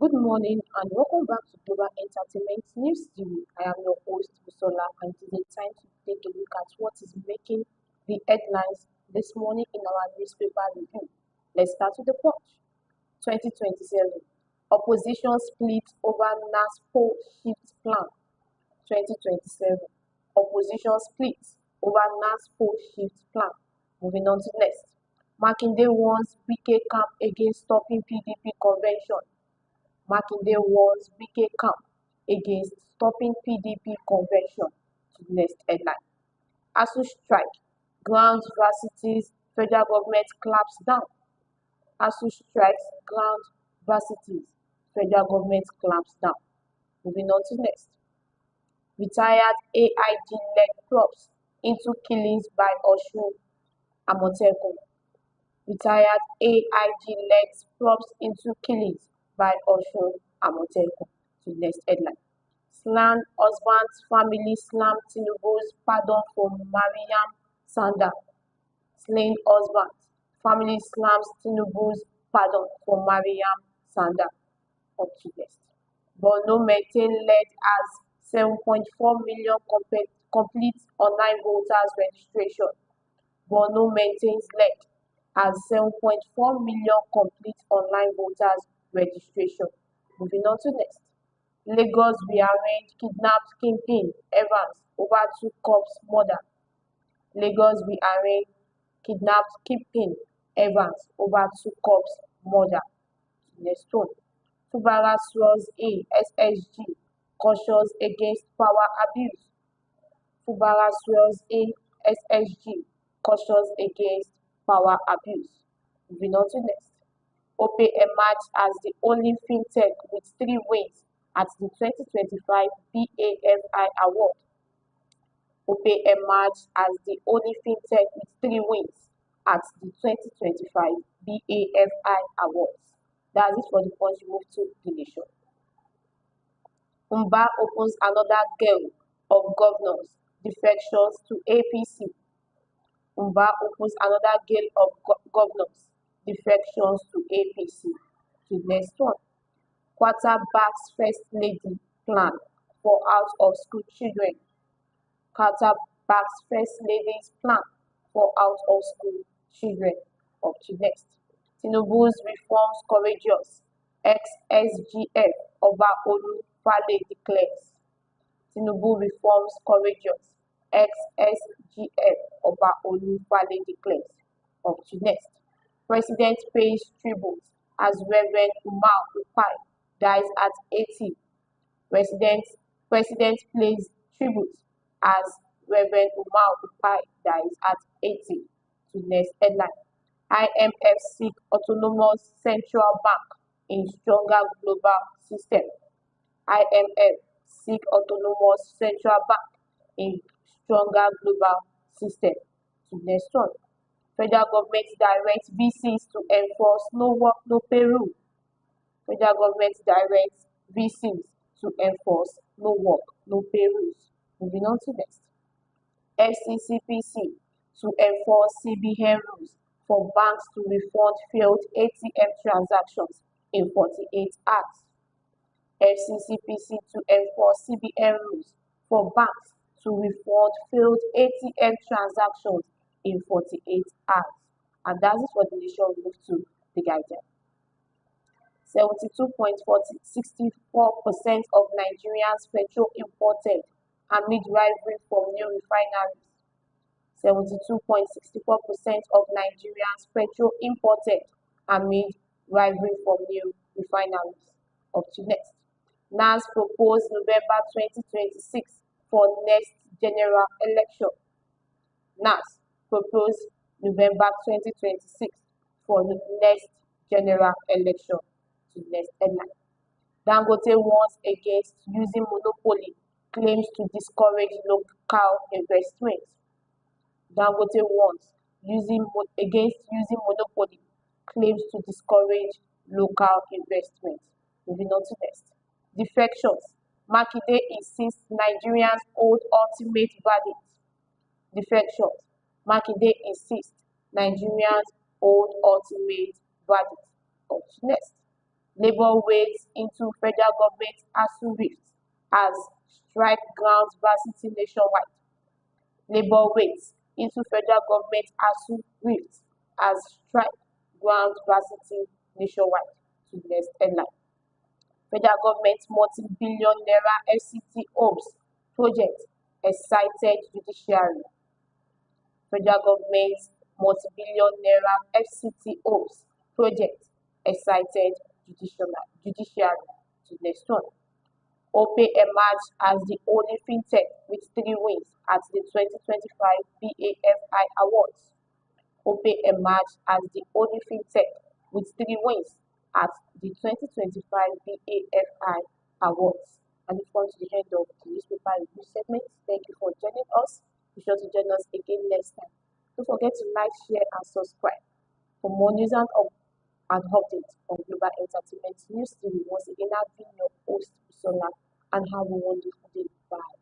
Good morning and welcome back to Global Entertainment News TV. I am your host, Busola, and it is time to take a look at what is making the headlines this morning in our newspaper review. Let's start with the punch. 2027. Opposition split over NASPO shift plan. 2027. Opposition split over NASPO shift plan. Moving on to next. Makinde warns Wike camp against stopping PDP convention. Makinde warns Wike camp against stopping PDP convention. To the next headline. ASU strike. Ground varsities. Federal government claps down. ASU strikes ground varsities. Federal government clamps down. Moving on to next. Retired AIG led props into killings by Osun Amotekun. Retired AIG led props into killings by Osun Amotekun. To the next headline. Slan husband's family slam Tinubu's pardon for Mariam Sanda. Slain husband family slams Tinubu's pardon for Mariam Sanda. Up to next. Borno maintain led as 7.4 million complete online voters registration. Borno maintains led as 7.4 million complete online voters registration. Moving on to next. Lagos rearranged kidnapped kingpin Evans over two cops murder. Lagos rearranged kidnapped kingpin Evans over two cops murder. Next one. Fubara swears in SSG cautions against power abuse. Fubara swears in SSG cautions against power abuse. Moving on to next. Opay emerged as the only fintech with 3 wins at the 2025 BAFI award. Opay emerged as the only fintech with 3 wins at the 2025 BAFI awards. That's it for the punch. Move to the nation. Umba opens another gale of governors defections to APC. Umba opens another gale of governors defections to APC. To the next one. Quarterback's first lady plan for out of school children. Quarterback's first lady's plan for out of school children. Up to next. Tinubu's reforms courageous. Ex-SGF Oba-Olu Fale declares. Tinubu reforms courageous. Ex-SGF Oba-Olu Fale declares. Up to next. President pays tribute as Reverend Umar Upai dies at 80. President pays tribute as Reverend Umar Upai dies at 80. To next headline. IMF seek autonomous central bank in stronger global system. IMF seek autonomous central bank in stronger global system. To next one. Federal government directs VCs to enforce no work, no pay rule. Federal government directs VCs to enforce no work, no pay rules. Moving on to next. FCCPC to enforce CBN rules for banks to refund failed ATM transactions in 48 hours. FCCPC to enforce CBN rules for banks to refund failed ATM transactions in 48 hours. And that is what the nation will move to the guidance. 62.64% of Nigerians petrol imported amid rivalry from new refineries. 72.64% of Nigerians petrol imported amid rivalry from new refineries. Up to next. NAS proposed November 2026 for next general election. NAS proposed November 2026 for the next general election. To the next headline. Dangote warns against using monopoly, claims to discourage local investment. Dangote warns against using monopoly, claims to discourage local investment. Moving on to next. Defections. Makinde insists Nigerians hold ultimate verdict. Defections. Makinde insists Nigerians hold ultimate verdict. Up to next. Labour wades into federal government ASUU rift as strike grounds varsity nationwide. Labour wades into federal government ASUU rift as strike grounds varsity nationwide. To the next headline. Federal government multi-billion naira FCT homes project excited judiciary. Federal government multi-billion naira FCT homes project excited judiciary. To the next one. Opay emerged as the only fintech with 3 wins at the 2025 BAFI Awards. Opay emerged as the only fintech with 3 wins at the 2025 BAFI Awards. And we've come to the end of the newspaper review segment. Thank you for joining us. Be sure to join us again next time. Don't forget to like, share, and subscribe. For more news and updates on Global Entertainment News TV, once again, I've been your host, Sola, and have a wonderful day. Bye.